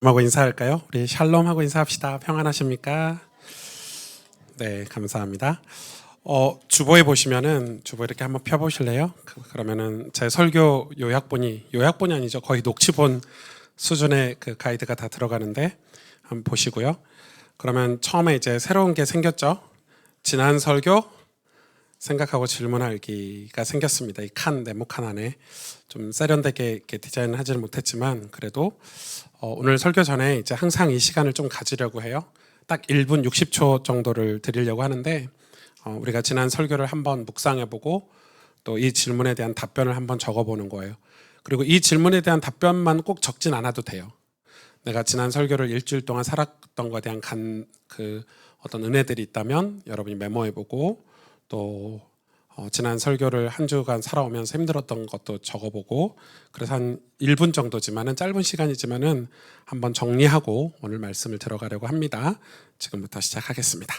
하고 인사할까요? 우리 샬롬 하고 인사합시다. 평안하십니까? 네, 감사합니다. 주보에 보시면은 주보 이렇게 한번 펴보실래요? 그러면은 제 설교 요약본이 아니죠. 거의 녹취본 수준의 그 가이드가 다 들어가는데 한번 보시고요. 그러면 처음에 이제 새로운 게 생겼죠. 지난 설교 생각하고 질문하기가 생겼습니다. 이 네모 칸 안에 좀 세련되게 이렇게 디자인하지는 못했지만 그래도 오늘 설교 전에 이제 항상 이 시간을 좀 가지려고 해요. 딱 1분 60초 정도를 드리려고 하는데 우리가 지난 설교를 한번 묵상해보고 또 이 질문에 대한 답변을 한번 적어보는 거예요. 그리고 이 질문에 대한 답변만 꼭 적진 않아도 돼요. 내가 지난 설교를 일주일 동안 살았던 것에 대한 어떤 은혜들이 있다면 여러분이 메모해보고 또 지난 설교를 한 주간 살아오면서 힘들었던 것도 적어보고 그래서 한 1분 정도지만은 짧은 시간이지만은 한번 정리하고 오늘 말씀을 들어가려고 합니다. 지금부터 시작하겠습니다.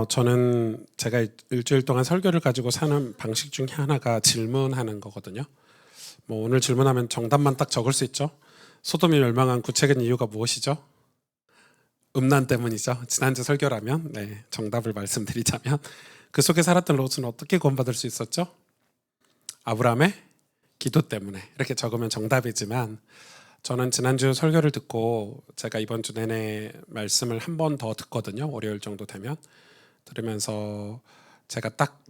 저는 제가 일주일 동안 설교를 가지고 사는 방식 중에 하나가 질문하는 거거든요. 뭐 오늘 질문하면 정답만 딱 적을 수 있죠. 소돔이 멸망한 구체적인 이유가 무엇이죠? 음란 때문이죠. 지난주 설교라면 정답을 말씀드리자면 그 속에 살았던 롯은 어떻게 구원받을 수 있었죠? 아브라함의 기도 때문에. 이렇게 적으면 정답이지만 저는 지난주 설교를 듣고 제가 이번 주 내내 말씀을 한 번 더 듣거든요. 월요일 정도 되면. 들으면서 제가 딱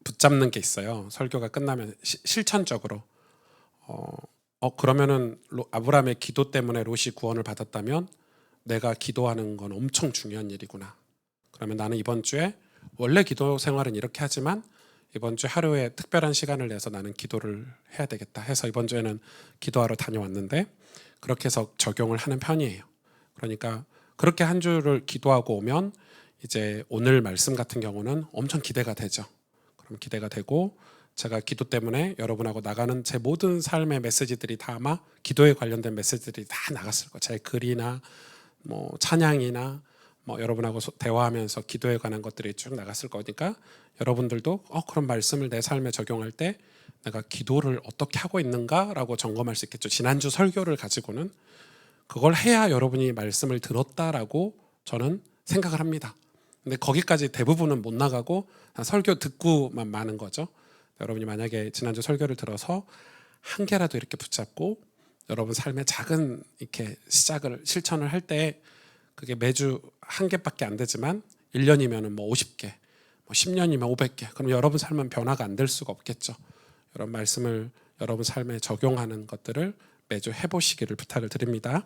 붙잡는 게 있어요. 설교가 끝나면 실천적으로 그러면은 아브라함의 기도 때문에 롯이 구원을 받았다면 내가 기도하는 건 엄청 중요한 일이구나. 그러면 나는 이번 주에 원래 기도 생활은 이렇게 하지만 이번 주 하루에 특별한 시간을 내서 나는 기도를 해야 되겠다 해서 이번 주에는 기도하러 다녀왔는데 그렇게 해서 적용을 하는 편이에요. 그러니까 그렇게 한 주를 기도하고 오면 이제 오늘 말씀 같은 경우는 엄청 기대가 되죠. 그럼 기대가 되고 제가 기도 때문에 여러분하고 나가는 제 모든 삶의 메시지들이 다 아마 기도에 관련된 메시지들이 다 나갔을 거예요. 제 글이나 뭐 찬양이나 뭐 여러분하고 대화하면서 기도에 관한 것들이 쭉 나갔을 거니까 여러분들도 그런 말씀을 내 삶에 적용할 때 내가 기도를 어떻게 하고 있는가라고 점검할 수 있겠죠. 지난주 설교를 가지고는 그걸 해야 여러분이 말씀을 들었다라고 저는 생각을 합니다. 근데 거기까지 대부분은 못 나가고 설교 듣고만 마는 거죠. 여러분이 만약에 지난주 설교를 들어서 한 개라도 이렇게 붙잡고 여러분 삶의 작은 이렇게 실천을 할 때 그게 매주 한 개밖에 안 되지만 1년이면 뭐 50개, 뭐 10년이면 500개. 그럼 여러분 삶은 변화가 안 될 수가 없겠죠. 여러분 말씀을 여러분 삶에 적용하는 것들을 매주 해보시기를 부탁을 드립니다.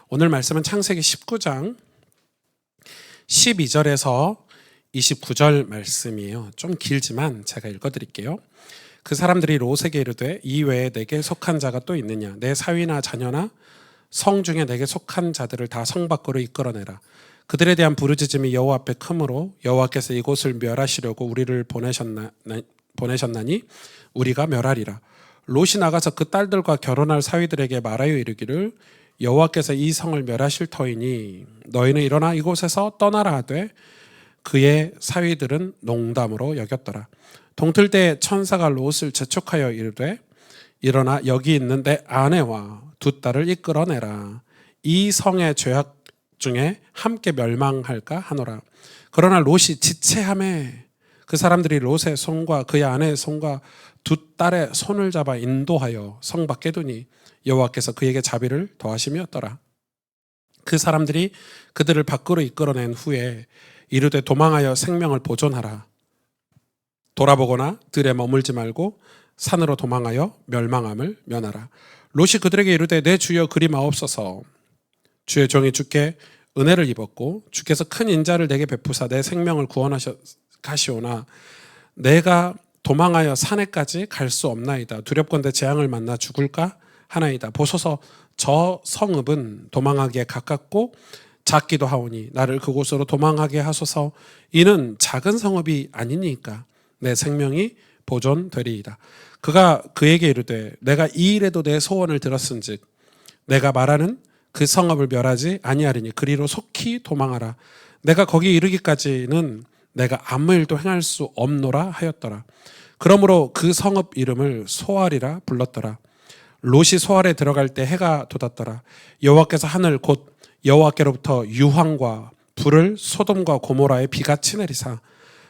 오늘 말씀은 창세기 19장 12절에서 29절 말씀이에요. 좀 길지만 제가 읽어드릴게요. 그 사람들이 롯에게 이르되 이 외에 내게 속한 자가 또 있느냐? 내 사위나 자녀나 성 중에 내게 속한 자들을 다 성 밖으로 이끌어내라. 그들에 대한 부르짖음이 여호와 앞에 크므로 여호와께서 이곳을 멸하시려고 우리를 보내셨나니 우리가 멸하리라. 롯이 나가서 그 딸들과 결혼할 사위들에게 말하여 이르기를 여호와께서 이 성을 멸하실 터이니 너희는 일어나 이곳에서 떠나라 하되 그의 사위들은 농담으로 여겼더라. 동틀 때 천사가 롯을 재촉하여 이르되 일어나 여기 있는 내 아내와 두 딸을 이끌어내라. 이 성의 죄악 중에 함께 멸망할까 하노라. 그러나 롯이 지체하매 그 사람들이 롯의 손과 그의 아내의 손과 두 딸의 손을 잡아 인도하여 성 밖에 두니 여호와께서 그에게 자비를 더하심이었더라. 그 사람들이 그들을 밖으로 이끌어낸 후에 이르되 도망하여 생명을 보존하라. 돌아보거나 들에 머물지 말고 산으로 도망하여 멸망함을 면하라. 롯이 그들에게 이르되 내 주여 그리 마옵소서. 주의 종이 주께 은혜를 입었고 주께서 큰 인자를 내게 베푸사 내 생명을 구원하시오나 내가 도망하여 산에까지 갈 수 없나이다. 두렵건대 재앙을 만나 죽을까 하나이다. 보소서 저 성읍은 도망하기에 가깝고 작기도 하오니 나를 그곳으로 도망하게 하소서. 이는 작은 성읍이 아니니까 내 생명이 보존되리이다. 그가 그에게 이르되 내가 이 일에도 내 소원을 들었은즉 내가 말하는 그 성읍을 멸하지 아니하리니 그리로 속히 도망하라. 내가 거기 이르기까지는 내가 아무 일도 행할 수 없노라 하였더라. 그러므로 그 성읍 이름을 소알이라 불렀더라. 롯이 소알에 들어갈 때 해가 돋았더라. 여호와께서 하늘 곧 여호와께로부터 유황과 불을 소돔과 고모라에 비같이 내리사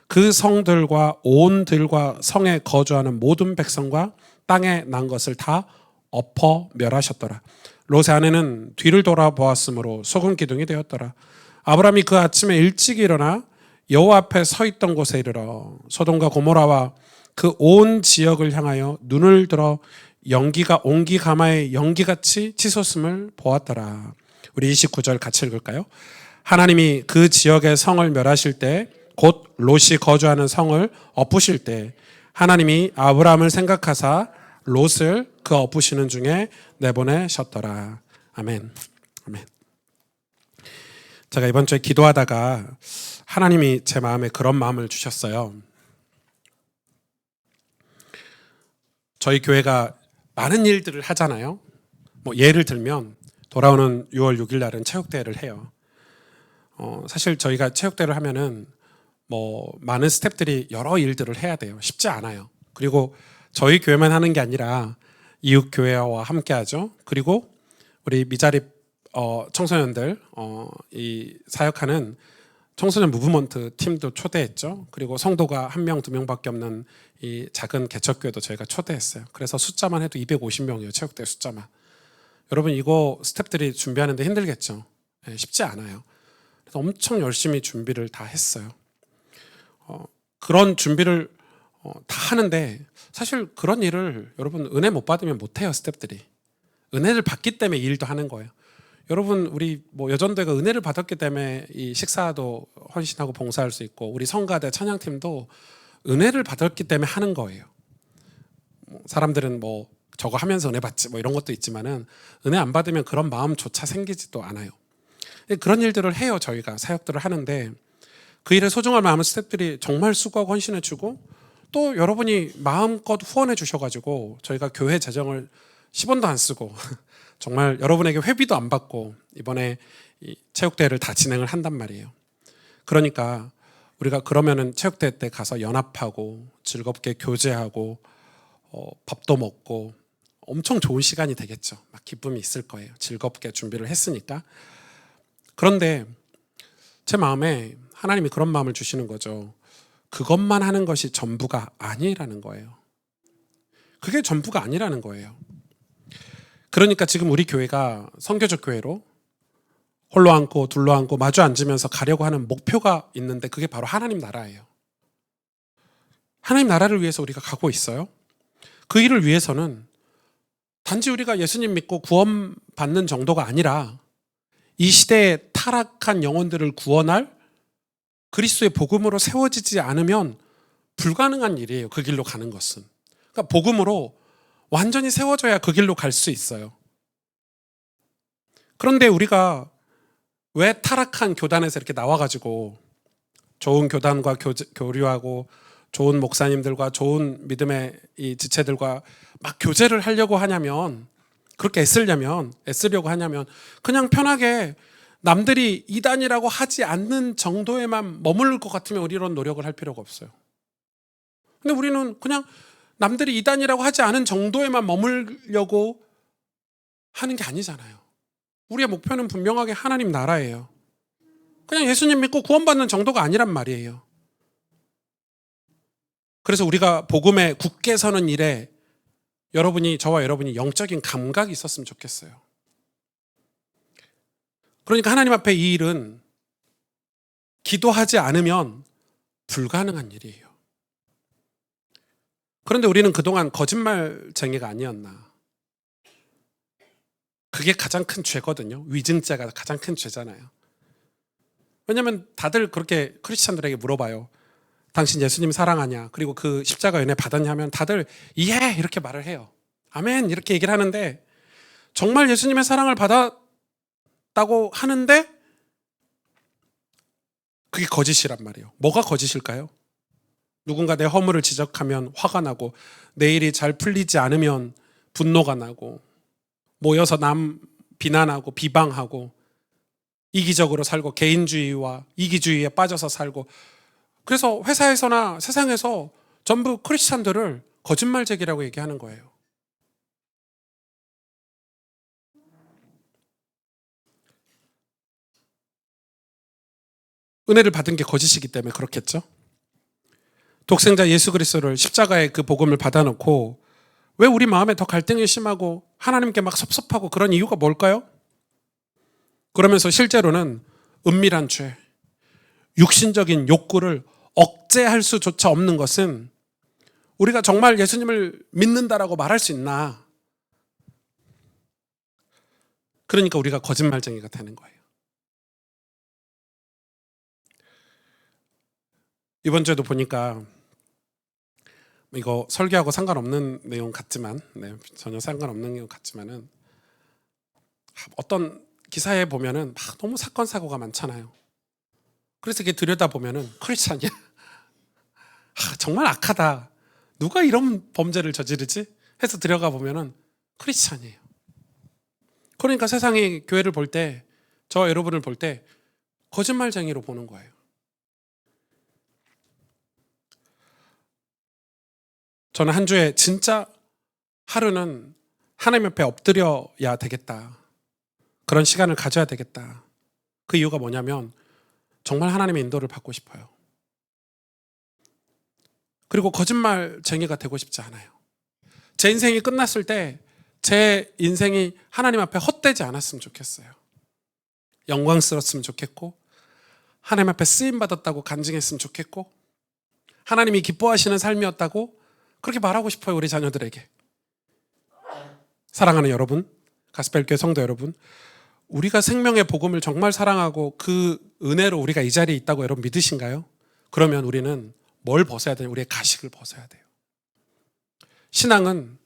그 성들과 온 들과 성에 거주하는 모든 백성과 땅에 난 것을 다 엎어 멸하셨더라. 롯의 아내는 뒤를 돌아보았으므로 소금 기둥이 되었더라. 아브라함이 그 아침에 일찍 일어나 여호와 앞에 서 있던 곳에 이르러 소돔과 고모라와 그 온 지역을 향하여 눈을 들어 연기가 옹기 가마의 연기같이 치솟음을 보았더라. 우리 29절 같이 읽을까요? 하나님이 그 지역의 성을 멸하실 때 곧 롯이 거주하는 성을 엎으실 때 하나님이 아브라함을 생각하사 롯을 그 엎으시는 중에 내보내셨더라. 아멘. 아멘. 제가 이번 주에 기도하다가 하나님이 제 마음에 그런 마음을 주셨어요. 저희 교회가 많은 일들을 하잖아요. 예를 들면 돌아오는 6월 6일 날은 체육대회를 해요. 사실 저희가 체육대회를 하면은 많은 스태프들이 여러 일들을 해야 돼요. 쉽지 않아요. 그리고 저희 교회만 하는 게 아니라 이웃 교회와 함께 하죠. 그리고 우리 미자립 청소년들 이 사역하는 청소년 무브먼트 팀도 초대했죠. 그리고 성도가 1명, 2명밖에 없는 이 작은 개척교회도 저희가 초대했어요. 그래서 숫자만 해도 250명이에요. 체육대회 숫자만. 여러분 이거 스태프들이 준비하는데 힘들겠죠. 쉽지 않아요. 그래서 엄청 열심히 준비를 다 했어요. 그런 준비를 다 하는데 사실 그런 일을 여러분 은혜 못 받으면 못 해요. 스태프들이 은혜를 받기 때문에 이 일도 하는 거예요. 여러분 우리 여전도회가 은혜를 받았기 때문에 이 식사도 헌신하고 봉사할 수 있고 우리 성가대 찬양팀도 은혜를 받았기 때문에 하는 거예요. 사람들은 저거 하면서 은혜 받지 이런 것도 있지만은 은혜 안 받으면 그런 마음조차 생기지도 않아요. 그런 일들을 해요. 저희가 사역들을 하는데 그 일에 소중한 마음을 스태프들이 정말 수고하고 헌신해 주고 또 여러분이 마음껏 후원해 주셔가지고 저희가 교회 재정을 10원도 안 쓰고 정말 여러분에게 회비도 안 받고 이번에 이 체육대회를 다 진행을 한단 말이에요. 그러니까 우리가 그러면은 체육대회 때 가서 연합하고 즐겁게 교제하고 밥도 먹고 엄청 좋은 시간이 되겠죠. 막 기쁨이 있을 거예요. 즐겁게 준비를 했으니까. 그런데 제 마음에 하나님이 그런 마음을 주시는 거죠. 그것만 하는 것이 전부가 아니라는 거예요. 그게 전부가 아니라는 거예요. 그러니까 지금 우리 교회가 선교적 교회로 홀로 앉고 둘러 앉고 마주 앉으면서 가려고 하는 목표가 있는데 그게 바로 하나님 나라예요. 하나님 나라를 위해서 우리가 가고 있어요. 그 일을 위해서는 단지 우리가 예수님 믿고 구원받는 정도가 아니라 이 시대에 타락한 영혼들을 구원할 그리스도의 복음으로 세워지지 않으면 불가능한 일이에요. 그 길로 가는 것은. 그러니까 복음으로 완전히 세워져야 그 길로 갈 수 있어요. 그런데 우리가 왜 타락한 교단에서 이렇게 나와가지고 좋은 교단과 교류하고 좋은 목사님들과 좋은 믿음의 이 지체들과 막 교제를 하려고 하냐면 그렇게 애쓰려고 하냐면 그냥 편하게 남들이 이단이라고 하지 않는 정도에만 머무를 것 같으면 우리는 노력을 할 필요가 없어요. 근데 우리는 그냥 남들이 이단이라고 하지 않은 정도에만 머물려고 하는 게 아니잖아요. 우리의 목표는 분명하게 하나님 나라예요. 그냥 예수님 믿고 구원받는 정도가 아니란 말이에요. 그래서 우리가 복음에 굳게 서는 일에 저와 여러분이 영적인 감각이 있었으면 좋겠어요. 그러니까 하나님 앞에 이 일은 기도하지 않으면 불가능한 일이에요. 그런데 우리는 그동안 거짓말쟁이가 아니었나. 그게 가장 큰 죄거든요. 위증죄가 가장 큰 죄잖아요. 왜냐하면 다들 그렇게 크리스찬들에게 물어봐요. 당신 예수님 사랑하냐? 그리고 그 십자가 은혜 받았냐 하면 다들 예! 이렇게 말을 해요. 아멘! 이렇게 얘기를 하는데 정말 예수님의 사랑을 받았다고 하는데 그게 거짓이란 말이에요. 뭐가 거짓일까요? 누군가 내 허물을 지적하면 화가 나고 내 일이 잘 풀리지 않으면 분노가 나고 모여서 남 비난하고 비방하고 이기적으로 살고 개인주의와 이기주의에 빠져서 살고 그래서 회사에서나 세상에서 전부 크리스찬들을 거짓말쟁이라고 얘기하는 거예요. 은혜를 받은 게 거짓이기 때문에 그렇겠죠. 독생자 예수 그리스도를 십자가의 그 복음을 받아놓고 왜 우리 마음에 더 갈등이 심하고 하나님께 막 섭섭하고 그런 이유가 뭘까요? 그러면서 실제로는 은밀한 죄, 육신적인 욕구를 억제할 수조차 없는 것은 우리가 정말 예수님을 믿는다라고 말할 수 있나? 그러니까 우리가 거짓말쟁이가 되는 거예요. 이번 주에도 보니까 이거 설교하고 상관없는 내용 같지만 전혀 상관없는 내용 같지만은 어떤 기사에 보면은 막 너무 사건 사고가 많잖아요. 그래서 이렇게 들여다보면은 크리스찬이야. 정말 악하다. 누가 이런 범죄를 저지르지? 해서 들여가 보면은 크리스찬이에요. 그러니까 세상이 교회를 볼 때, 저와 여러분을 볼 때 거짓말쟁이로 보는 거예요. 저는 한 주에 진짜 하루는 하나님 옆에 엎드려야 되겠다. 그런 시간을 가져야 되겠다. 그 이유가 뭐냐면 정말 하나님의 인도를 받고 싶어요. 그리고 거짓말쟁이가 되고 싶지 않아요. 제 인생이 끝났을 때 제 인생이 하나님 앞에 헛되지 않았으면 좋겠어요. 영광스러웠으면 좋겠고 하나님 앞에 쓰임받았다고 간증했으면 좋겠고 하나님이 기뻐하시는 삶이었다고 그렇게 말하고 싶어요. 우리 자녀들에게. 사랑하는 여러분, 가스펠교회 성도 여러분, 우리가 생명의 복음을 정말 사랑하고 그 은혜로 우리가 이 자리에 있다고 여러분 믿으신가요? 그러면 우리는 뭘 벗어야 돼요? 우리의 가식을 벗어야 돼요. 신앙은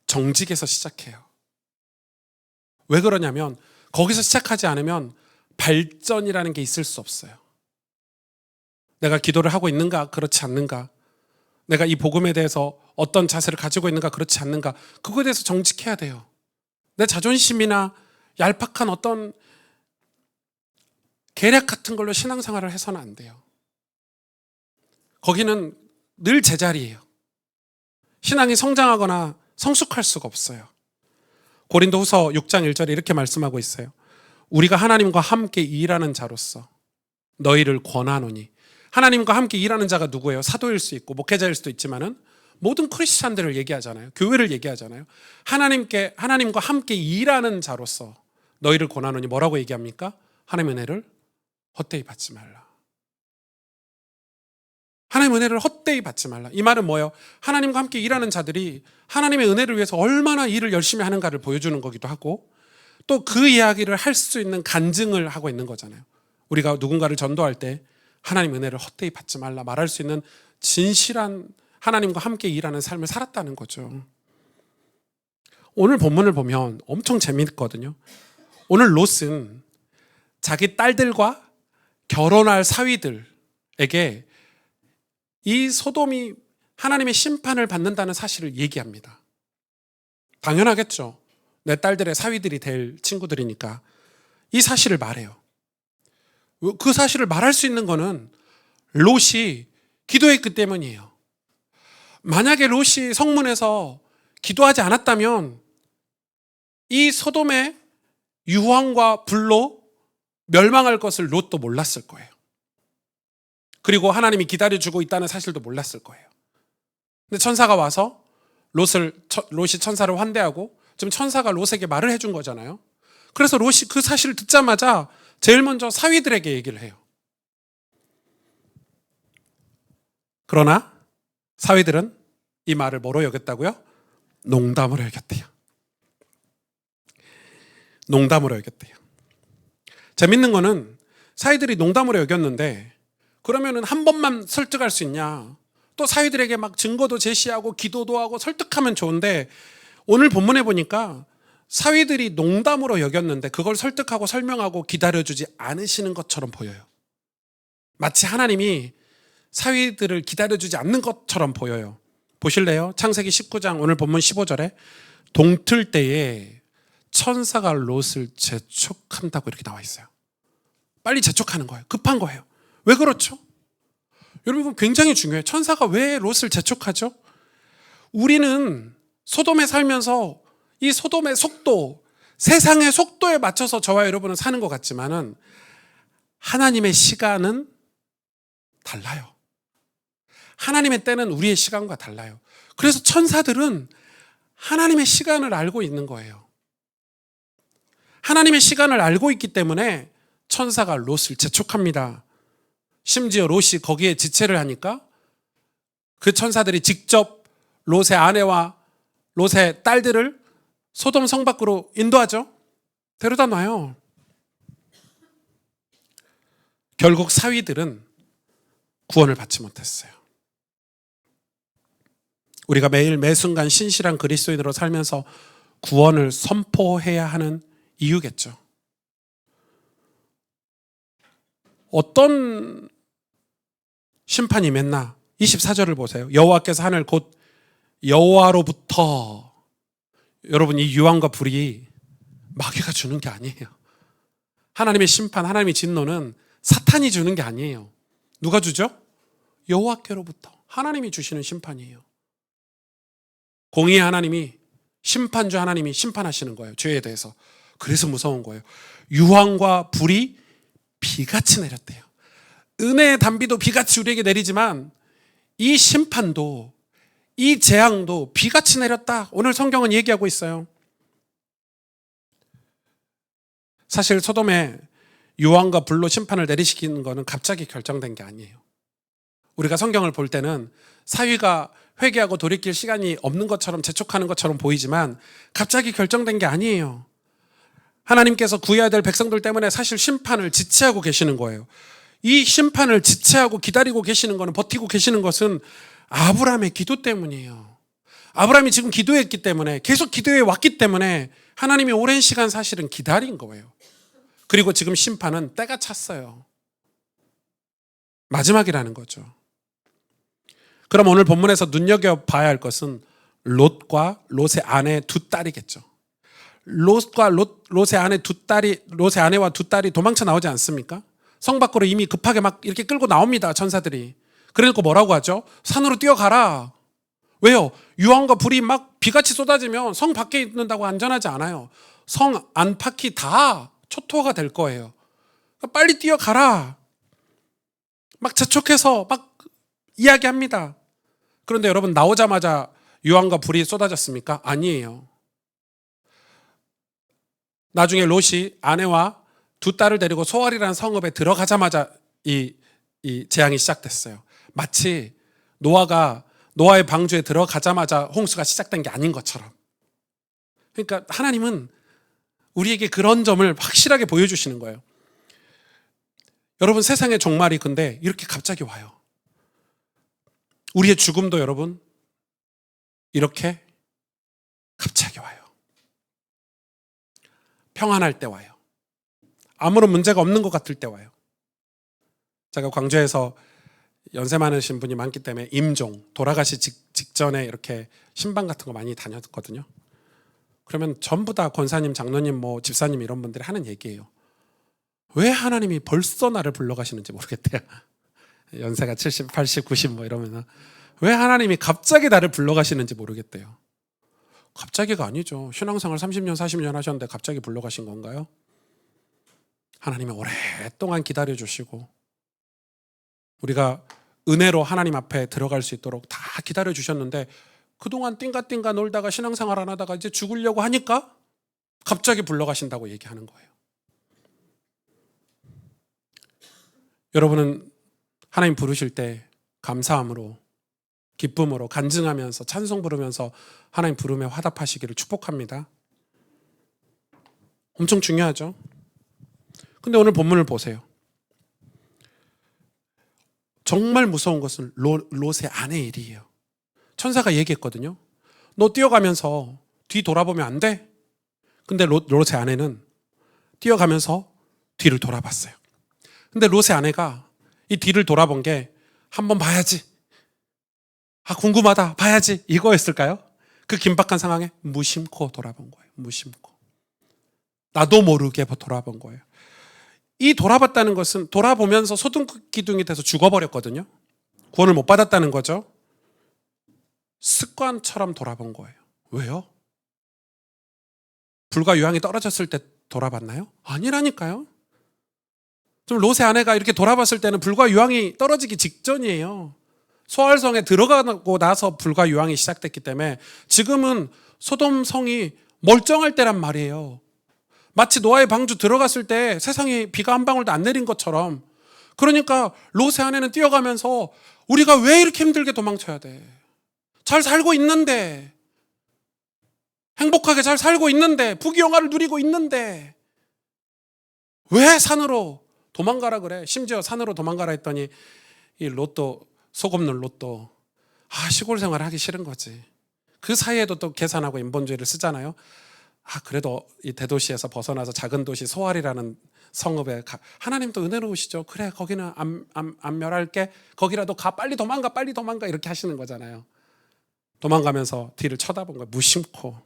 정직에서 시작해요. 왜 그러냐면 거기서 시작하지 않으면 발전이라는 게 있을 수 없어요. 내가 기도를 하고 있는가? 그렇지 않는가? 내가 이 복음에 대해서 어떤 자세를 가지고 있는가? 그렇지 않는가? 그거에 대해서 정직해야 돼요. 내 자존심이나 얄팍한 어떤 계략 같은 걸로 신앙생활을 해서는 안 돼요. 거기는 늘 제자리예요. 신앙이 성장하거나 성숙할 수가 없어요. 고린도후서 6장 1절에 이렇게 말씀하고 있어요. 우리가 하나님과 함께 일하는 자로서 너희를 권하노니. 하나님과 함께 일하는 자가 누구예요? 사도일 수 있고 목회자일 수도 있지만은 모든 크리스찬들을 얘기하잖아요. 교회를 얘기하잖아요. 하나님과 함께 일하는 자로서 너희를 권하노니 뭐라고 얘기합니까? 하나님의 은혜를 헛되이 받지 말라. 하나님의 은혜를 헛되이 받지 말라. 이 말은 뭐예요? 하나님과 함께 일하는 자들이 하나님의 은혜를 위해서 얼마나 일을 열심히 하는가를 보여주는 거기도 하고 또 그 이야기를 할 수 있는 간증을 하고 있는 거잖아요. 우리가 누군가를 전도할 때 하나님 은혜를 헛되이 받지 말라 말할 수 있는 진실한 하나님과 함께 일하는 삶을 살았다는 거죠. 오늘 본문을 보면 엄청 재미있거든요. 오늘 롯은 자기 딸들과 결혼할 사위들에게 이 소돔이 하나님의 심판을 받는다는 사실을 얘기합니다. 당연하겠죠. 내 딸들의 사위들이 될 친구들이니까 이 사실을 말해요. 그 사실을 말할 수 있는 거는 롯이 기도했기 때문이에요. 만약에 롯이 성문에서 기도하지 않았다면 이 소돔의 유황과 불로 멸망할 것을 롯도 몰랐을 거예요. 그리고 하나님이 기다려주고 있다는 사실도 몰랐을 거예요. 근데 천사가 와서 롯이 천사를 환대하고 지금 천사가 롯에게 말을 해준 거잖아요. 그래서 롯이 그 사실을 듣자마자 제일 먼저 사위들에게 얘기를 해요. 그러나 사위들은 이 말을 뭐로 여겼다고요? 농담으로 여겼대요. 농담으로 여겼대요. 재밌는 거는 사위들이 농담으로 여겼는데 그러면은 한 번만 설득할 수 있냐? 또 사위들에게 막 증거도 제시하고 기도도 하고 설득하면 좋은데 오늘 본문에 보니까 사위들이 농담으로 여겼는데 그걸 설득하고 설명하고 기다려주지 않으시는 것처럼 보여요. 마치 하나님이 사위들을 기다려주지 않는 것처럼 보여요. 보실래요? 창세기 19장 오늘 본문 15절에 동틀 때에 천사가 롯을 재촉한다고 이렇게 나와 있어요. 빨리 재촉하는 거예요. 급한 거예요. 왜 그렇죠? 여러분 굉장히 중요해요. 천사가 왜 롯을 재촉하죠? 우리는 소돔에 살면서 이 소돔의 속도, 세상의 속도에 맞춰서 저와 여러분은 사는 것 같지만은 하나님의 시간은 달라요. 하나님의 때는 우리의 시간과 달라요. 그래서 천사들은 하나님의 시간을 알고 있는 거예요. 하나님의 시간을 알고 있기 때문에 천사가 롯을 재촉합니다. 심지어 롯이 거기에 지체를 하니까 그 천사들이 직접 롯의 아내와 롯의 딸들을 소돔 성 밖으로 인도하죠. 데려다 놔요. 결국 사위들은 구원을 받지 못했어요. 우리가 매일 매순간 신실한 그리스도인으로 살면서 구원을 선포해야 하는 이유겠죠. 어떤 심판이 임했나? 24절을 보세요. 여호와께서 하늘 곧 여호와로부터, 여러분 이 유황과 불이 마귀가 주는 게 아니에요. 하나님의 심판, 하나님의 진노는 사탄이 주는 게 아니에요. 누가 주죠? 여호와께로부터 하나님이 주시는 심판이에요. 공의의 하나님이, 심판주 하나님이 심판하시는 거예요. 죄에 대해서. 그래서 무서운 거예요. 유황과 불이 비같이 내렸대요. 은혜의 단비도 비같이 우리에게 내리지만 이 심판도, 이 재앙도 비같이 내렸다. 오늘 성경은 얘기하고 있어요. 사실 소돔에 유황과 불로 심판을 내리시키는 것은 갑자기 결정된 게 아니에요. 우리가 성경을 볼 때는 사위가 회개하고 돌이킬 시간이 없는 것처럼 재촉하는 것처럼 보이지만 갑자기 결정된 게 아니에요. 하나님께서 구해야 될 백성들 때문에 사실 심판을 지체하고 계시는 거예요. 이 심판을 지체하고 기다리고 계시는 것은, 버티고 계시는 것은 아브라함의 기도 때문이에요. 아브라함이 지금 기도했기 때문에, 계속 기도해 왔기 때문에 하나님이 오랜 시간 사실은 기다린 거예요. 그리고 지금 심판은 때가 찼어요. 마지막이라는 거죠. 그럼 오늘 본문에서 눈여겨봐야 할 것은 롯과 롯의 아내 두 딸이겠죠. 롯과 롯의 아내 두 딸이, 롯의 아내와 두 딸이 도망쳐 나오지 않습니까? 성 밖으로 이미 급하게 막 이렇게 끌고 나옵니다. 천사들이. 그래놓고 뭐라고 하죠? 산으로 뛰어가라. 왜요? 유황과 불이 막 비같이 쏟아지면 성 밖에 있는다고 안전하지 않아요. 성 안팎이 다 초토화가 될 거예요. 빨리 뛰어가라. 막 재촉해서 막 이야기합니다. 그런데 여러분, 나오자마자 유황과 불이 쏟아졌습니까? 아니에요. 나중에 롯이 아내와 두 딸을 데리고 소알이라는 성읍에 들어가자마자 이 재앙이 시작됐어요. 마치 노아가 노아의 방주에 들어가자마자 홍수가 시작된 게 아닌 것처럼. 그러니까 하나님은 우리에게 그런 점을 확실하게 보여주시는 거예요. 여러분, 세상의 종말이 근데 이렇게 갑자기 와요. 우리의 죽음도 여러분 이렇게 갑자기 와요. 평안할 때 와요. 아무런 문제가 없는 것 같을 때 와요. 제가 광주에서 연세 많으신 분이 많기 때문에 임종, 돌아가시 직전에 이렇게 신방 같은 거 많이 다녔거든요. 그러면 전부 다 권사님, 장로님, 뭐 집사님 이런 분들이 하는 얘기예요. 왜 하나님이 벌써 나를 불러가시는지 모르겠대요. 연세가 70, 80, 90 뭐 이러면 왜 하나님이 갑자기 나를 불러가시는지 모르겠대요. 갑자기가 아니죠. 신앙생활 30년, 40년 하셨는데 갑자기 불러가신 건가요? 하나님이 오랫동안 기다려주시고 우리가 은혜로 하나님 앞에 들어갈 수 있도록 다 기다려주셨는데 그동안 띵가띵가 놀다가 신앙생활 안 하다가 이제 죽으려고 하니까 갑자기 불러가신다고 얘기하는 거예요. 여러분은 하나님 부르실 때 감사함으로, 기쁨으로, 간증하면서 찬송 부르면서 하나님 부름에 화답하시기를 축복합니다. 엄청 중요하죠. 근데 오늘 본문을 보세요. 정말 무서운 것은 롯의 아내의 일이에요. 천사가 얘기했거든요. 너 뛰어가면서 뒤 돌아보면 안 돼. 근데 롯의 아내는 뛰어가면서 뒤를 돌아봤어요. 근데 롯의 아내가 이 뒤를 돌아본 게 한번 봐야지. 궁금하다. 봐야지. 이거였을까요? 그 긴박한 상황에 무심코 돌아본 거예요. 무심코. 나도 모르게 돌아본 거예요. 이 돌아봤다는 것은 돌아보면서 소등기둥이 돼서 죽어버렸거든요. 구원을 못 받았다는 거죠. 습관처럼 돌아본 거예요. 왜요? 불과 유황이 떨어졌을 때 돌아봤나요? 아니라니까요. 좀 롯의 아내가 이렇게 돌아봤을 때는 불과 유황이 떨어지기 직전이에요. 소알성에 들어가고 나서 불과 유황이 시작됐기 때문에 지금은 소돔 성이 멀쩡할 때란 말이에요. 마치 노아의 방주 들어갔을 때 세상에 비가 한 방울도 안 내린 것처럼. 그러니까 롯의 아내는 뛰어가면서 우리가 왜 이렇게 힘들게 도망쳐야 돼? 잘 살고 있는데, 행복하게 잘 살고 있는데, 부귀영화를 누리고 있는데 왜 산으로 도망가라 그래? 심지어 산으로 도망가라 했더니 이 롯도, 속 없는 롯도 시골 생활 하기 싫은 거지. 그 사이에도 또 계산하고 인본주의를 쓰잖아요. 그래도 이 대도시에서 벗어나서 작은 도시 소알이라는 성읍에 하나님도 은혜로우시죠. 그래, 거기는 안 멸할게. 거기라도 가. 빨리 도망가. 빨리 도망가. 이렇게 하시는 거잖아요. 도망가면서 뒤를 쳐다본 거예요. 무심코.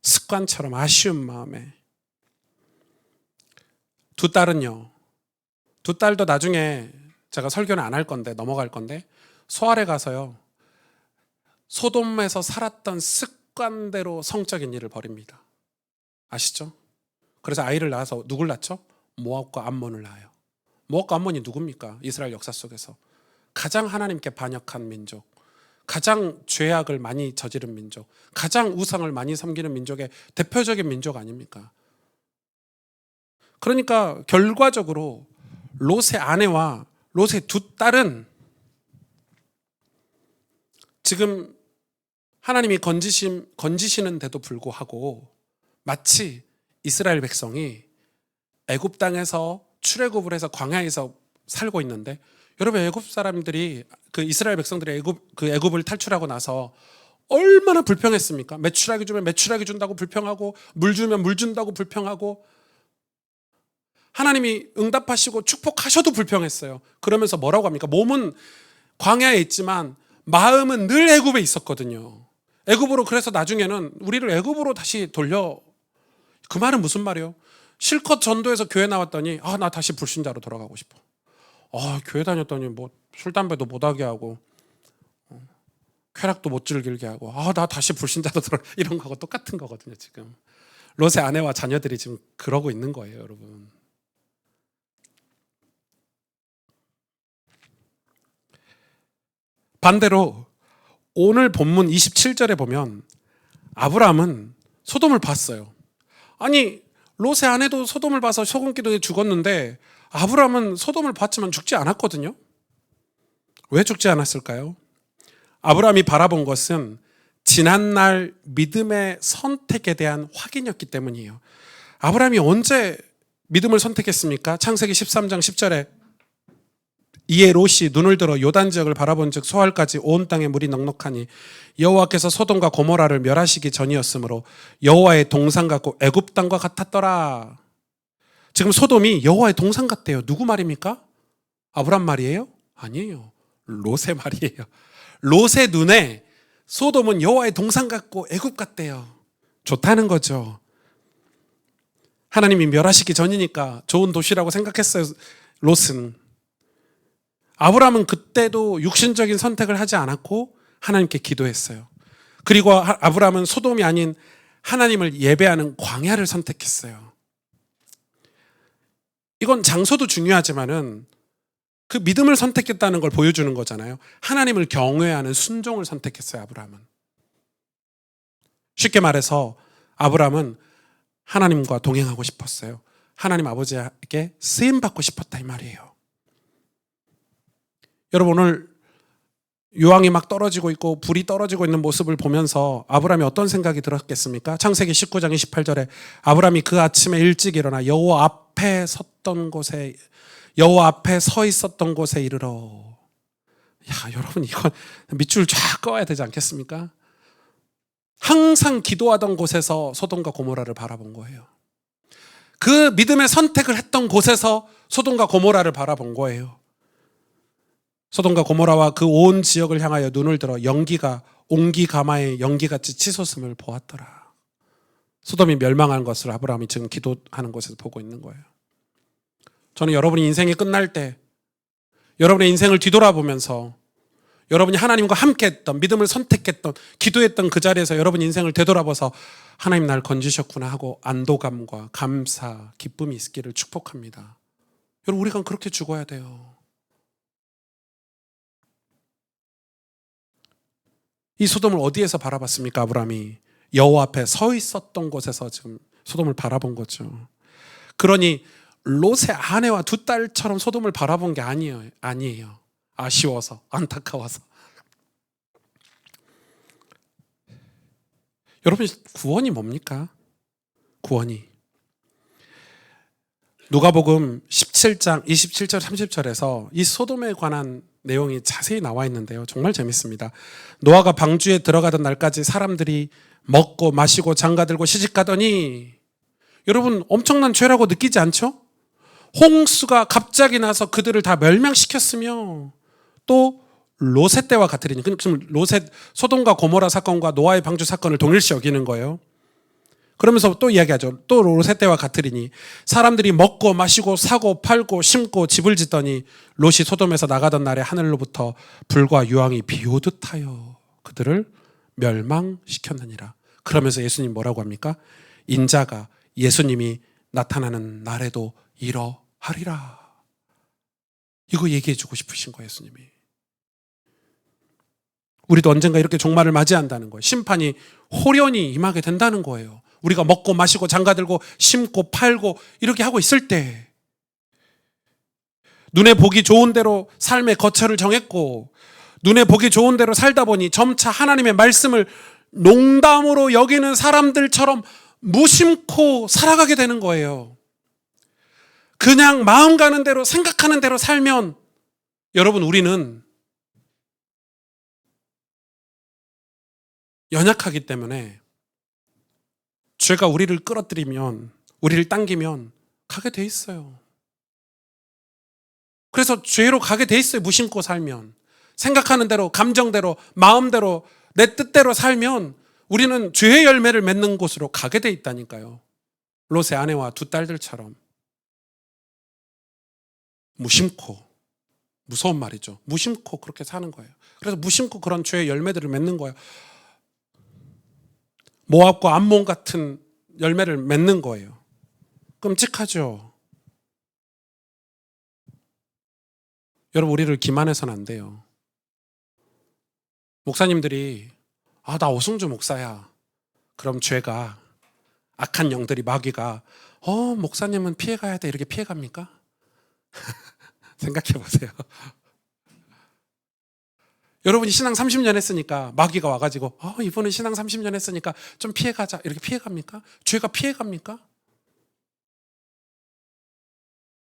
습관처럼 아쉬운 마음에. 두 딸은요. 두 딸도 나중에 제가 설교는 안 할 건데 넘어갈 건데 소알에 가서요. 소돔에서 살았던 습관대로 성적인 일을 벌입니다. 아시죠? 그래서 아이를 낳아서 누굴 낳죠? 모압과 암몬을 낳아요. 모압과 암몬이 누굽니까? 이스라엘 역사 속에서 가장 하나님께 반역한 민족, 가장 죄악을 많이 저지른 민족, 가장 우상을 많이 섬기는 민족의 대표적인 민족 아닙니까? 그러니까 결과적으로 롯의 아내와 롯의 두 딸은 지금 하나님이 건지시는데도 불구하고 마치 이스라엘 백성이 애굽 땅에서 출애굽을 해서 광야에서 살고 있는데, 여러분 애굽 사람들이 그 이스라엘 백성들이 애굽을 탈출하고 나서 얼마나 불평했습니까? 메추라기 주면 메추라기 준다고 불평하고, 물 주면 물 준다고 불평하고, 하나님이 응답하시고 축복하셔도 불평했어요. 그러면서 뭐라고 합니까? 몸은 광야에 있지만 마음은 늘 애굽에 있었거든요. 애굽으로, 그래서 나중에는 우리를 애굽으로 다시 돌려. 그 말은 무슨 말이에요? 실컷 전도해서 교회 나왔더니 나 다시 불신자로 돌아가고 싶어. 교회 다녔더니 뭐 술 담배도 못하게 하고 쾌락도 못 즐기게 하고 나 다시 불신자로 돌아. 이런 거하고 똑같은 거거든요. 지금 롯의 아내와 자녀들이 지금 그러고 있는 거예요. 여러분, 반대로 오늘 본문 27절에 보면 아브라함은 소돔을 봤어요. 아니, 롯의 아내도 소돔을 봐서 소금기둥에 죽었는데 아브라함은 소돔을 봤지만 죽지 않았거든요. 왜 죽지 않았을까요? 아브라함이 바라본 것은 지난날 믿음의 선택에 대한 확인이었기 때문이에요. 아브라함이 언제 믿음을 선택했습니까? 창세기 13장 10절에 이에 롯이 눈을 들어 요단 지역을 바라본즉 소알까지 온 땅에 물이 넉넉하니 여호와께서 소돔과 고모라를 멸하시기 전이었으므로 여호와의 동산 같고 애굽 땅과 같았더라. 지금 소돔이 여호와의 동산 같대요. 누구 말입니까? 아브람 말이에요? 아니에요. 롯의 말이에요. 롯의 눈에 소돔은 여호와의 동산 같고 애굽 같대요. 좋다는 거죠. 하나님이 멸하시기 전이니까 좋은 도시라고 생각했어요, 롯은. 아브라함은 그때도 육신적인 선택을 하지 않았고 하나님께 기도했어요. 그리고 아브라함은 소돔이 아닌 하나님을 예배하는 광야를 선택했어요. 이건 장소도 중요하지만은 그 믿음을 선택했다는 걸 보여주는 거잖아요. 하나님을 경외하는 순종을 선택했어요, 아브라함은. 쉽게 말해서 아브라함은 하나님과 동행하고 싶었어요. 하나님 아버지에게 쓰임받고 싶었다 이 말이에요. 여러분, 오늘 유황이 막 떨어지고 있고 불이 떨어지고 있는 모습을 보면서 아브라함이 어떤 생각이 들었겠습니까? 창세기 19장 28절에 아브라함이 그 아침에 일찍 일어나 여호와 앞에 서 있었던 곳에 이르러. 야, 여러분, 이건 밑줄 쫙 그어야 되지 않겠습니까? 항상 기도하던 곳에서 소돔과 고모라를 바라본 거예요. 그 믿음의 선택을 했던 곳에서 소돔과 고모라를 바라본 거예요. 소돔과 고모라와 그 온 지역을 향하여 눈을 들어 연기가 옹기가마의 연기같이 치솟음을 보았더라. 소돔이 멸망한 것을 아브라함이 지금 기도하는 곳에서 보고 있는 거예요. 저는 여러분이 인생이 끝날 때 여러분의 인생을 뒤돌아보면서 여러분이 하나님과 함께했던, 믿음을 선택했던, 기도했던 그 자리에서 여러분 인생을 되돌아봐서 하나님 날 건지셨구나 하고 안도감과 감사, 기쁨이 있기를 축복합니다. 여러분, 우리가 그렇게 죽어야 돼요. 이 소돔을 어디에서 바라봤습니까? 아브라함이 여호와 앞에 서 있었던 곳에서 지금 소돔을 바라본 거죠. 그러니 롯의 아내와 두 딸처럼 소돔을 바라본 게 아니에요. 아쉬워서, 안타까워서. 여러분, 구원이 뭡니까? 구원이. 누가복음 17장 27절 30절에서 이 소돔에 관한 내용이 자세히 나와 있는데요. 정말 재밌습니다. 노아가 방주에 들어가던 날까지 사람들이 먹고 마시고 장가들고 시집가더니, 여러분, 엄청난 죄라고 느끼지 않죠? 홍수가 갑자기 나서 그들을 다 멸망시켰으며 또 롯의 때와 같으리니, 지금 롯의 소돔과 고모라 사건과 노아의 방주 사건을 동일시 여기는 거예요. 그러면서 또 이야기하죠. 또 롯의 때와 같으리니 사람들이 먹고 마시고 사고 팔고 심고 집을 짓더니 롯이 소돔에서 나가던 날에 하늘로부터 불과 유황이 비오듯 하여 그들을 멸망시켰느니라. 그러면서 예수님 뭐라고 합니까? 인자가, 예수님이 나타나는 날에도 이러하리라. 이거 얘기해 주고 싶으신 거예요, 예수님이. 우리도 언젠가 이렇게 종말을 맞이한다는 거예요. 심판이 호련히 임하게 된다는 거예요. 우리가 먹고 마시고 장가들고 심고 팔고 이렇게 하고 있을 때, 눈에 보기 좋은 대로 삶의 거처를 정했고 눈에 보기 좋은 대로 살다 보니 점차 하나님의 말씀을 농담으로 여기는 사람들처럼 무심코 살아가게 되는 거예요. 그냥 마음 가는 대로 생각하는 대로 살면, 여러분, 우리는 연약하기 때문에 죄가 우리를 끌어들이면, 우리를 당기면 가게 돼 있어요. 그래서 죄로 가게 돼 있어요. 무심코 살면, 생각하는 대로, 감정대로, 마음대로, 내 뜻대로 살면 우리는 죄의 열매를 맺는 곳으로 가게 돼 있다니까요. 롯의 아내와 두 딸들처럼 무심코, 무서운 말이죠. 무심코 그렇게 사는 거예요. 그래서 무심코 그런 죄의 열매들을 맺는 거예요. 모압과 암몬 같은 열매를 맺는 거예요. 끔찍하죠. 여러분, 우리를 기만해서는 안 돼요. 목사님들이 나 오승주 목사야. 그럼 죄가, 악한 영들이, 마귀가 목사님은 피해가야 돼, 이렇게 피해갑니까? 생각해 보세요. 여러분이 신앙 30년 했으니까 마귀가 와가지고 이분은 신앙 30년 했으니까 좀 피해가자, 이렇게 피해갑니까? 죄가 피해갑니까?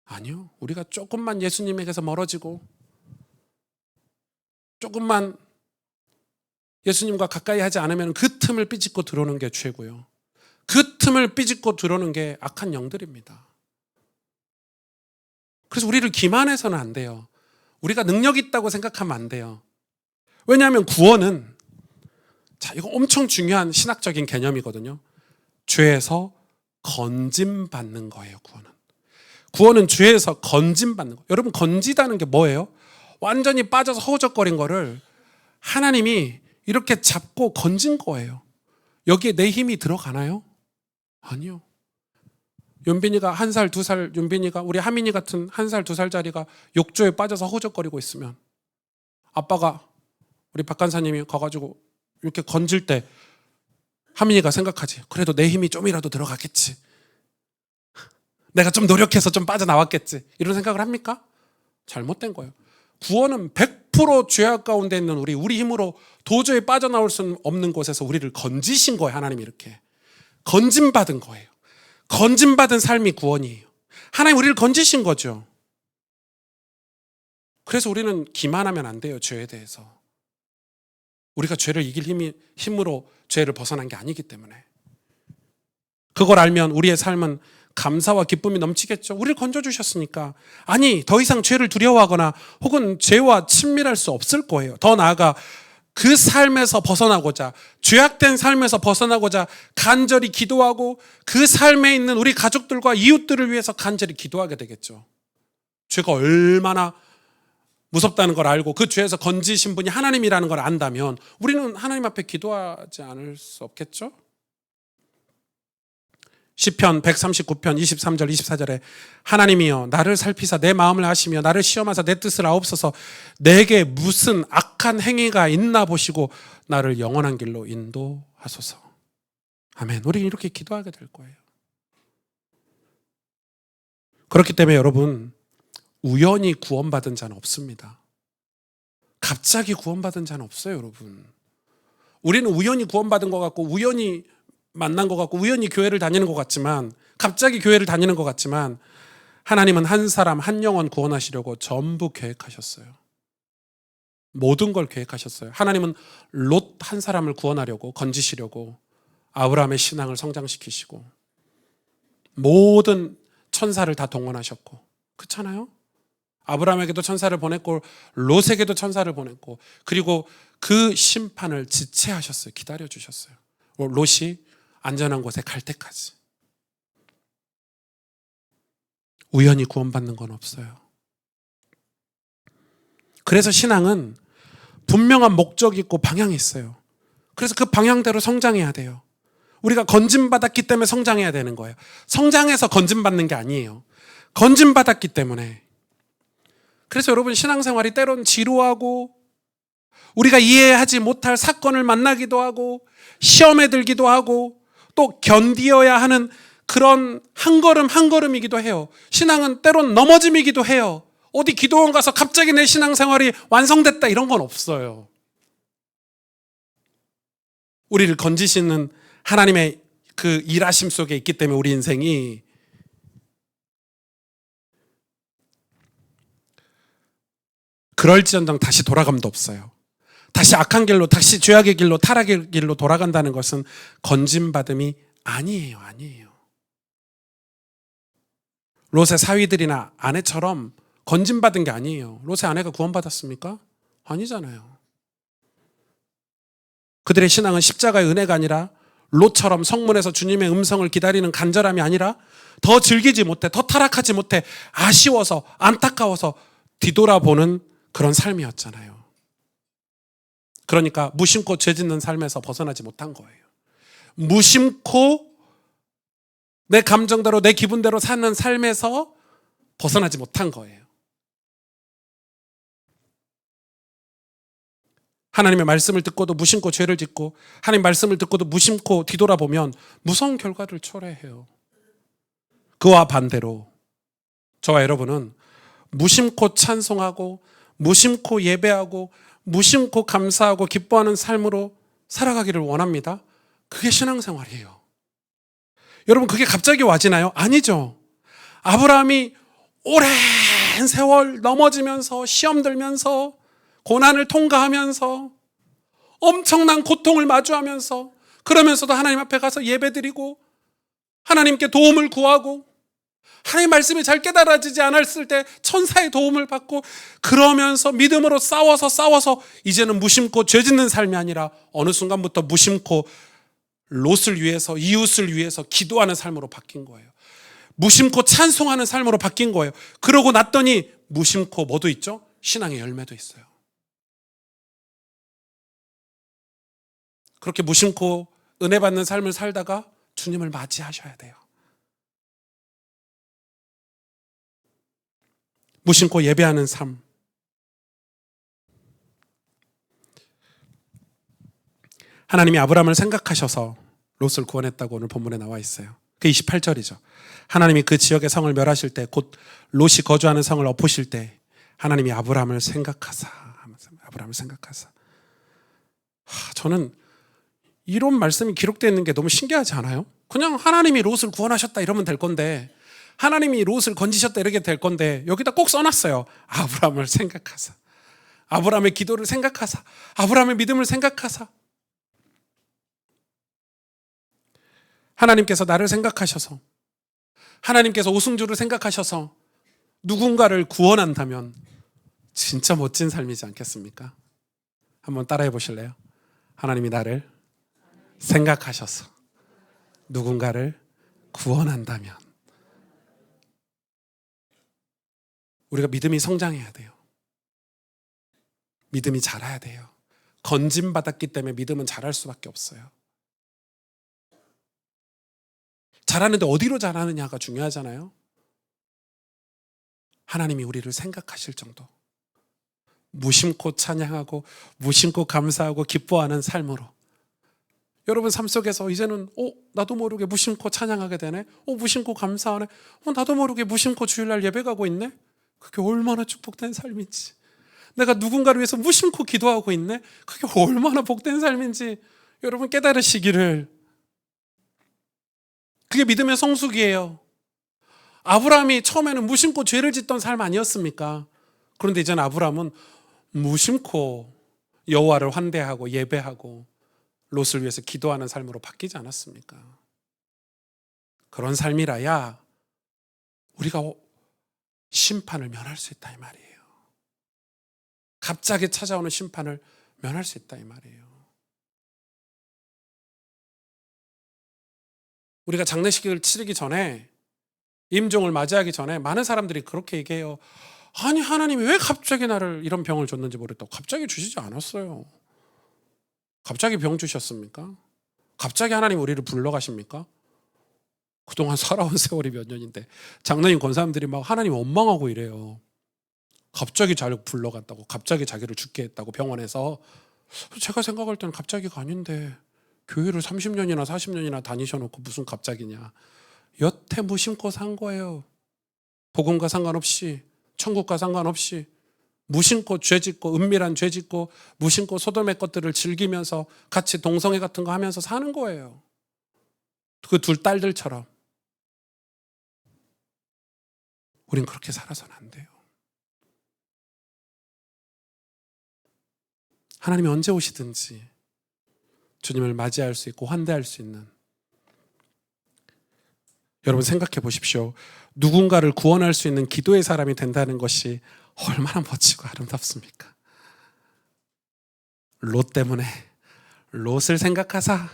아니요. 우리가 조금만 예수님에게서 멀어지고 조금만 예수님과 가까이 하지 않으면 그 틈을 삐짓고 들어오는 게 죄고요. 그 틈을 삐짓고 들어오는 게 악한 영들입니다. 그래서 우리를 기만해서는 안 돼요. 우리가 능력 있다고 생각하면 안 돼요. 왜냐하면 구원은, 이거 엄청 중요한 신학적인 개념이거든요. 죄에서 건짐받는 거예요. 구원은 죄에서 건짐받는 거예요. 여러분, 건지다는 게 뭐예요? 완전히 빠져서 허우적거린 거를 하나님이 이렇게 잡고 건진 거예요. 여기에 내 힘이 들어가나요? 아니요. 윤빈이가 1살, 2살, 윤빈이가 우리 하민이 같은 1살, 2살짜리가 욕조에 빠져서 허우적거리고 있으면 아빠가, 우리 박 간사님이 가가지고 이렇게 건질 때 하민이가 생각하지. 그래도 내 힘이 좀이라도 들어가겠지. 내가 좀 노력해서 좀 빠져나왔겠지. 이런 생각을 합니까? 잘못된 거예요. 구원은 100% 죄악 가운데 있는 우리 힘으로 도저히 빠져나올 수 없는 곳에서 우리를 건지신 거예요. 하나님이 이렇게. 건짐받은 거예요. 건짐받은 삶이 구원이에요. 하나님 우리를 건지신 거죠. 그래서 우리는 기만하면 안 돼요. 죄에 대해서. 우리가 죄를 이길 힘으로 죄를 벗어난 게 아니기 때문에. 그걸 알면 우리의 삶은 감사와 기쁨이 넘치겠죠. 우리를 건져주셨으니까. 아니, 더 이상 죄를 두려워하거나 혹은 죄와 친밀할 수 없을 거예요. 더 나아가 그 삶에서 벗어나고자, 죄악된 삶에서 벗어나고자 간절히 기도하고 그 삶에 있는 우리 가족들과 이웃들을 위해서 간절히 기도하게 되겠죠. 죄가 얼마나 무섭다는 걸 알고 그 죄에서 건지신 분이 하나님이라는 걸 안다면 우리는 하나님 앞에 기도하지 않을 수 없겠죠? 시편 139편 23절 24절에 하나님이여 나를 살피사 내 마음을 아시며 나를 시험하사 내 뜻을 아옵소서. 내게 무슨 악한 행위가 있나 보시고 나를 영원한 길로 인도하소서. 아멘. 우리는 이렇게 기도하게 될 거예요. 그렇기 때문에 여러분, 우연히 구원받은 자는 없습니다. 갑자기 구원받은 자는 없어요. 여러분, 우리는 우연히 구원받은 것 같고 우연히 만난 것 같고 우연히 교회를 다니는 것 같지만, 갑자기 교회를 다니는 것 같지만 하나님은 한 사람 한 영혼 구원하시려고 전부 계획하셨어요. 모든 걸 계획하셨어요. 하나님은 롯 한 사람을 구원하려고, 건지시려고 아브라함의 신앙을 성장시키시고 모든 천사를 다 동원하셨고, 그렇잖아요? 아브라함에게도 천사를 보냈고 롯에게도 천사를 보냈고, 그리고 그 심판을 지체하셨어요. 기다려주셨어요. 롯이 안전한 곳에 갈 때까지. 우연히 구원받는 건 없어요. 그래서 신앙은 분명한 목적이 있고 방향이 있어요. 그래서 그 방향대로 성장해야 돼요. 우리가 건짐받았기 때문에 성장해야 되는 거예요. 성장해서 건짐받는 게 아니에요. 건짐받았기 때문에. 그래서 여러분, 신앙생활이 때론 지루하고 우리가 이해하지 못할 사건을 만나기도 하고 시험에 들기도 하고 또 견디어야 하는 그런 한 걸음 한 걸음이기도 해요. 신앙은 때론 넘어짐이기도 해요. 어디 기도원 가서 갑자기 내 신앙생활이 완성됐다 이런 건 없어요. 우리를 건지시는 하나님의 그 일하심 속에 있기 때문에 우리 인생이 그럴지언정 다시 돌아감도 없어요. 다시 악한 길로, 다시 죄악의 길로, 타락의 길로 돌아간다는 것은 건짐받음이 아니에요. 롯의 사위들이나 아내처럼 건짐받은 게 아니에요. 롯의 아내가 구원받았습니까? 아니잖아요. 그들의 신앙은 십자가의 은혜가 아니라 롯처럼 성문에서 주님의 음성을 기다리는 간절함이 아니라 더 즐기지 못해, 더 타락하지 못해, 아쉬워서, 안타까워서 뒤돌아보는 그런 삶이었잖아요. 그러니까 무심코 죄 짓는 삶에서 벗어나지 못한 거예요. 무심코 내 감정대로 내 기분대로 사는 삶에서 벗어나지 못한 거예요. 하나님의 말씀을 듣고도 무심코 죄를 짓고 하나님 말씀을 듣고도 무심코 뒤돌아보면 무서운 결과를 초래해요. 그와 반대로 저와 여러분은 무심코 찬송하고 무심코 예배하고 무심코 감사하고 기뻐하는 삶으로 살아가기를 원합니다. 그게 신앙생활이에요. 여러분, 그게 갑자기 와지나요? 아니죠. 아브라함이 오랜 세월 넘어지면서 시험 들면서 고난을 통과하면서 엄청난 고통을 마주하면서 그러면서도 하나님 앞에 가서 예배드리고 하나님께 도움을 구하고 하나님 말씀이 잘 깨달아지지 않았을 때 천사의 도움을 받고 그러면서 믿음으로 싸워서 이제는 무심코 죄 짓는 삶이 아니라 어느 순간부터 무심코 롯을 위해서, 이웃을 위해서 기도하는 삶으로 바뀐 거예요. 무심코 찬송하는 삶으로 바뀐 거예요. 그러고 났더니 무심코 뭐도 있죠? 신앙의 열매도 있어요. 그렇게 무심코 은혜 받는 삶을 살다가 주님을 맞이하셔야 돼요. 무심코 예배하는 삶. 하나님이 아브라함을 생각하셔서 롯을 구원했다고 오늘 본문에 나와 있어요. 그 28절이죠. 하나님이 그 지역의 성을 멸하실 때, 곧 롯이 거주하는 성을 엎으실 때 하나님이 아브라함을 생각하사. 저는 이런 말씀이 기록되어 있는 게 너무 신기하지 않아요? 그냥 하나님이 롯을 구원하셨다 이러면 될 건데, 하나님이 롯을 건지셨다 이렇게 될 건데, 여기다 꼭 써놨어요. 아브라함을 생각하사. 아브라함의 기도를 생각하사. 아브라함의 믿음을 생각하사. 하나님께서 나를 생각하셔서, 하나님께서 오승주를 생각하셔서 누군가를 구원한다면 진짜 멋진 삶이지 않겠습니까? 한번 따라해 보실래요? 하나님이 나를 생각하셔서 누군가를 구원한다면. 우리가 믿음이 성장해야 돼요. 믿음이 자라야 돼요. 건짐받았기 때문에 믿음은 자랄 수밖에 없어요. 자라는데 어디로 자라느냐가 중요하잖아요. 하나님이 우리를 생각하실 정도, 무심코 찬양하고 무심코 감사하고 기뻐하는 삶으로. 여러분 삶 속에서 이제는 나도 모르게 무심코 찬양하게 되네. 무심코 감사하네. 나도 모르게 무심코 주일날 예배 가고 있네. 그게 얼마나 축복된 삶인지. 내가 누군가를 위해서 무심코 기도하고 있네. 그게 얼마나 복된 삶인지 여러분 깨달으시기를. 그게 믿음의 성숙이에요. 아브라함이 처음에는 무심코 죄를 짓던 삶 아니었습니까? 그런데 이제는 아브라함은 무심코 여호와를 환대하고 예배하고 롯을 위해서 기도하는 삶으로 바뀌지 않았습니까? 그런 삶이라야 우리가 심판을 면할 수 있다 이 말이에요. 갑자기 찾아오는 심판을 면할 수 있다 이 말이에요. 우리가 장례식을 치르기 전에, 임종을 맞이하기 전에 많은 사람들이 그렇게 얘기해요. 아니 하나님이 왜 갑자기 나를 이런 병을 줬는지 모르겠다고. 갑자기 주시지 않았어요. 갑자기 병 주셨습니까? 갑자기 하나님 우리를 불러가십니까? 그동안 살아온 세월이 몇 년인데 장로님 권사님들이 막 하나님 원망하고 이래요. 갑자기 자를 불러갔다고, 갑자기 자기를 죽게 했다고 병원에서. 제가 생각할 때는 갑자기가 아닌데 교회를 30년이나 40년이나 다니셔놓고 무슨 갑자기냐. 여태 무심코 산 거예요. 복음과 상관없이, 천국과 상관없이 무심코 죄 짓고, 은밀한 죄 짓고, 무심코 소돔의 것들을 즐기면서 같이 동성애 같은 거 하면서 사는 거예요. 그 둘 딸들처럼. 우린 그렇게 살아서는 안 돼요. 하나님이 언제 오시든지 주님을 맞이할 수 있고 환대할 수 있는, 여러분 생각해 보십시오. 누군가를 구원할 수 있는 기도의 사람이 된다는 것이 얼마나 멋지고 아름답습니까? 롯 때문에 롯을 생각하사.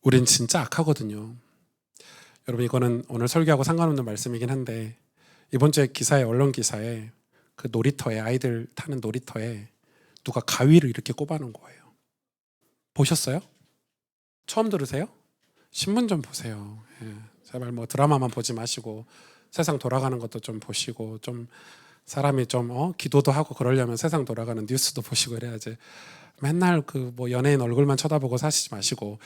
우린 진짜 악하거든요. 여러분 이거는 오늘 설교하고 상관없는 말씀이긴 한데, 이번 주에 기사에, 언론 기사에 그 놀이터에, 아이들 타는 놀이터에 누가 가위를 이렇게 꼽아놓은 거예요. 보셨어요? 처음 들으세요? 신문 좀 보세요. 예, 제발 뭐 드라마만 보지 마시고 세상 돌아가는 것도 좀 보시고, 좀 사람이 좀 기도도 하고 그러려면 세상 돌아가는 뉴스도 보시고 이래야지. 맨날 그 뭐 연예인 얼굴만 쳐다보고 사시지 마시고,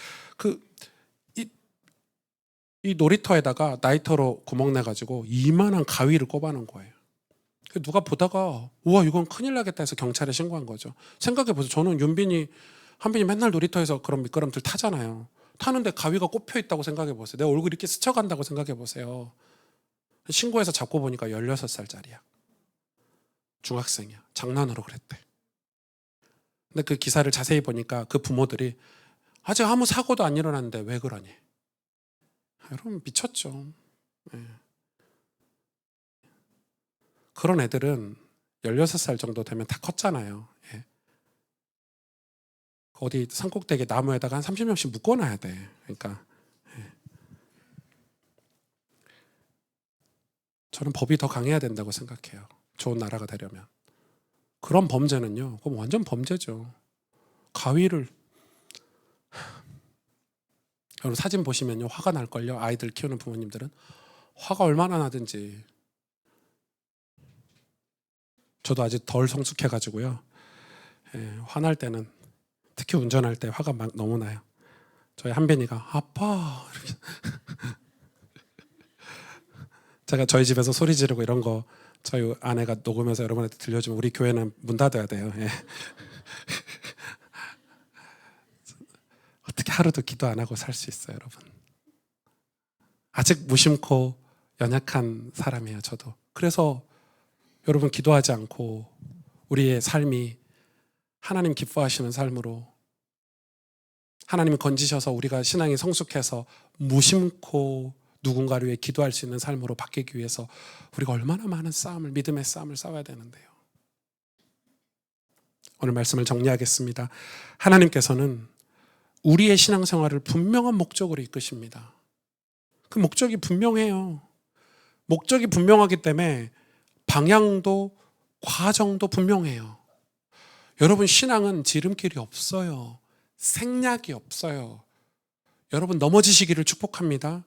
이 놀이터에다가 나이터로 구멍 내가지고 이만한 가위를 꼽아놓은 거예요. 누가 보다가 우와 이건 큰일 나겠다 해서 경찰에 신고한 거죠. 생각해보세요. 저는 윤빈이, 한빈이 맨날 놀이터에서 그런 미끄럼틀 타잖아요. 타는데 가위가 꼽혀 있다고 생각해보세요. 내 얼굴 이렇게 스쳐간다고 생각해보세요. 신고해서 잡고 보니까 16살짜리야. 중학생이야. 장난으로 그랬대. 근데 그 기사를 자세히 보니까 그 부모들이 아직 아무 사고도 안 일어났는데 왜 그러니? 여러분 미쳤죠. 네. 그런 애들은 16살 정도 되면 다 컸잖아요. 예. 어디 산꼭대기 나무에다가 한 30명씩 묶어놔야 돼. 그러니까 저는 법이 더 강해야 된다고 생각해요. 좋은 나라가 되려면. 그런 범죄는요, 그럼 완전 범죄죠. 가위를, 여러분 사진 보시면요 화가 날걸요. 아이들 키우는 부모님들은 화가 얼마나 나든지. 저도 아직 덜 성숙해가지고요, 화날 때는 특히 운전할 때 화가 막 너무 나요. 저희 한빈이가 아빠 제가 저희 집에서 소리 지르고 이런 거 저희 아내가 녹음해서 여러분한테 들려주면 우리 교회는 문 닫아야 돼요. 예. 어떻게 하루도 기도 안 하고 살 수 있어요, 여러분? 아직 무심코 연약한 사람이에요, 저도. 그래서 여러분 기도하지 않고 우리의 삶이 하나님 기뻐하시는 삶으로, 하나님이 건지셔서 우리가 신앙이 성숙해서 무심코 누군가를 위해 기도할 수 있는 삶으로 바뀌기 위해서 우리가 얼마나 많은 싸움을, 믿음의 싸움을 싸워야 되는데요. 오늘 말씀을 정리하겠습니다. 하나님께서는 우리의 신앙생활을 분명한 목적으로 이끄십니다. 그 목적이 분명해요. 목적이 분명하기 때문에 방향도 과정도 분명해요. 여러분 신앙은 지름길이 없어요. 생략이 없어요. 여러분 넘어지시기를 축복합니다.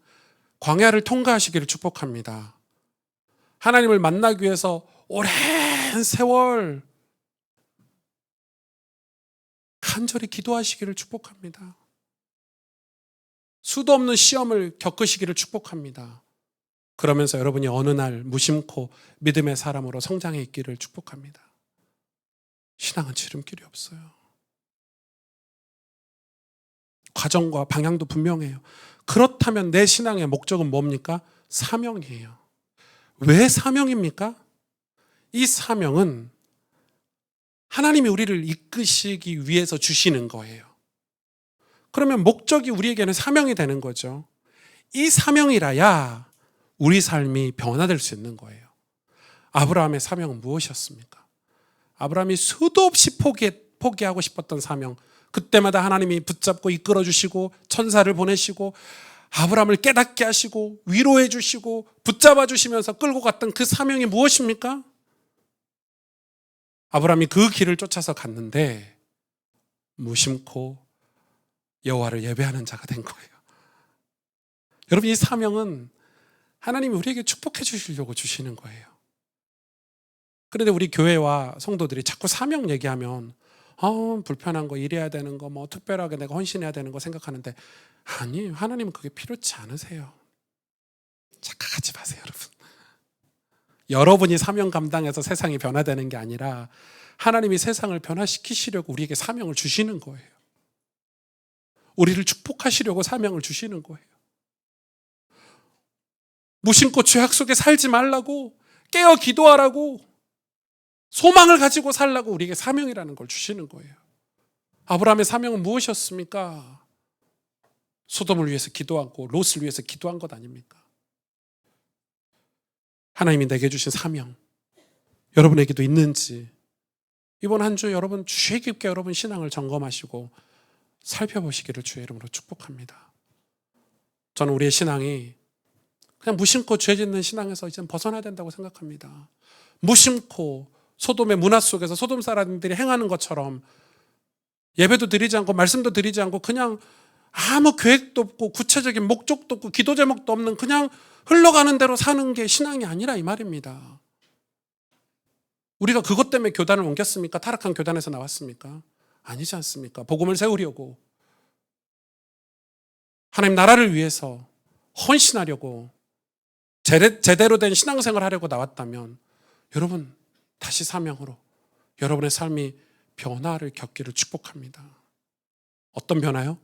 광야를 통과하시기를 축복합니다. 하나님을 만나기 위해서 오랜 세월 간절히 기도하시기를 축복합니다. 수도 없는 시험을 겪으시기를 축복합니다. 그러면서 여러분이 어느 날 무심코 믿음의 사람으로 성장해 있기를 축복합니다. 신앙은 지름길이 없어요. 과정과 방향도 분명해요. 그렇다면 내 신앙의 목적은 뭡니까? 사명이에요. 왜 사명입니까? 이 사명은 하나님이 우리를 이끄시기 위해서 주시는 거예요. 그러면 목적이 우리에게는 사명이 되는 거죠. 이 사명이라야 우리 삶이 변화될 수 있는 거예요. 아브라함의 사명은 무엇이었습니까? 아브라함이 수도 없이 포기하고 싶었던 사명, 그때마다 하나님이 붙잡고 이끌어 주시고 천사를 보내시고 아브라함을 깨닫게 하시고 위로해 주시고 붙잡아 주시면서 끌고 갔던 그 사명이 무엇입니까? 아브라함이 그 길을 쫓아서 갔는데 무심코 여호와를 예배하는 자가 된 거예요. 여러분 이 사명은 하나님이 우리에게 축복해 주시려고 주시는 거예요. 그런데 우리 교회와 성도들이 자꾸 사명 얘기하면 불편한 거, 일해야 되는 거, 뭐 특별하게 내가 헌신해야 되는 거 생각하는데 아니, 하나님은 그게 필요치 않으세요. 착각하지 마세요, 여러분. 여러분이 사명 감당해서 세상이 변화되는 게 아니라 하나님이 세상을 변화시키시려고 우리에게 사명을 주시는 거예요. 우리를 축복하시려고 사명을 주시는 거예요. 무심코 죄악 속에 살지 말라고, 깨어 기도하라고, 소망을 가지고 살라고 우리에게 사명이라는 걸 주시는 거예요. 아브라함의 사명은 무엇이었습니까? 소돔을 위해서 기도하고 롯을 위해서 기도한 것 아닙니까? 하나님이 내게 주신 사명, 여러분에게도 있는지 이번 한 주 여러분 주의 깊게 여러분 신앙을 점검하시고 살펴보시기를 주의 이름으로 축복합니다. 저는 우리의 신앙이 그냥 무심코 죄 짓는 신앙에서 이제 벗어나야 된다고 생각합니다. 무심코 소돔의 문화 속에서 소돔 사람들이 행하는 것처럼 예배도 드리지 않고 말씀도 드리지 않고 그냥 아무 계획도 없고 구체적인 목적도 없고 기도 제목도 없는 그냥 흘러가는 대로 사는 게 신앙이 아니라 이 말입니다. 우리가 그것 때문에 교단을 옮겼습니까? 타락한 교단에서 나왔습니까? 아니지 않습니까? 복음을 세우려고, 하나님 나라를 위해서 헌신하려고, 제대로 된 신앙생활을 하려고 나왔다면 여러분 다시 사명으로 여러분의 삶이 변화를 겪기를 축복합니다. 어떤 변화요?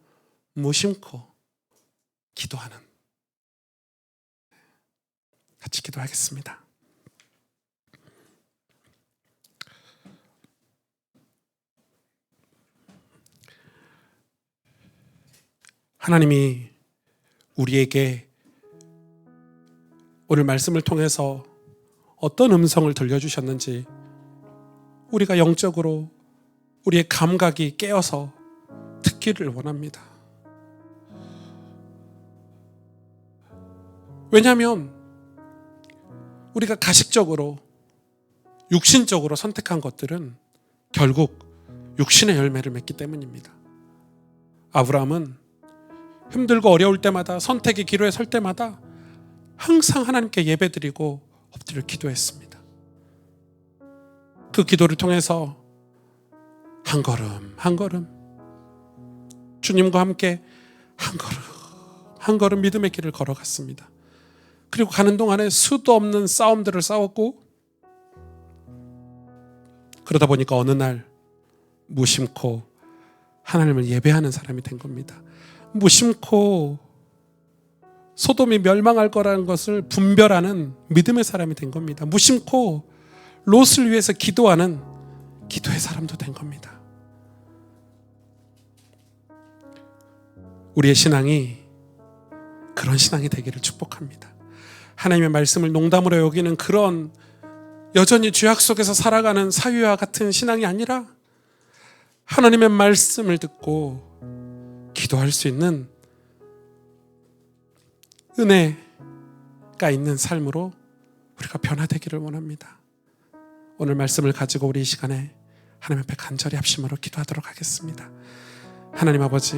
무심코 기도하는. 같이 기도하겠습니다. 하나님이 우리에게 오늘 말씀을 통해서 어떤 음성을 들려주셨는지 우리가 영적으로 우리의 감각이 깨어서 듣기를 원합니다. 왜냐하면 우리가 가식적으로 육신적으로 선택한 것들은 결국 육신의 열매를 맺기 때문입니다. 아브라함은 힘들고 어려울 때마다, 선택의 기로에 설 때마다 항상 하나님께 예배드리고 엎드려 기도했습니다. 그 기도를 통해서 한 걸음 한 걸음 주님과 함께 한 걸음 믿음의 길을 걸어갔습니다. 그리고 가는 동안에 수도 없는 싸움들을 싸웠고, 그러다 보니까 어느 날 무심코 하나님을 예배하는 사람이 된 겁니다. 무심코 소돔이 멸망할 거라는 것을 분별하는 믿음의 사람이 된 겁니다. 무심코 롯을 위해서 기도하는 기도의 사람도 된 겁니다. 우리의 신앙이 그런 신앙이 되기를 축복합니다. 하나님의 말씀을 농담으로 여기는 그런 여전히 죄악 속에서 살아가는 사위와 같은 신앙이 아니라 하나님의 말씀을 듣고 기도할 수 있는 은혜가 있는 삶으로 우리가 변화되기를 원합니다. 오늘 말씀을 가지고 우리 이 시간에 하나님 앞에 간절히 합심으로 기도하도록 하겠습니다. 하나님 아버지,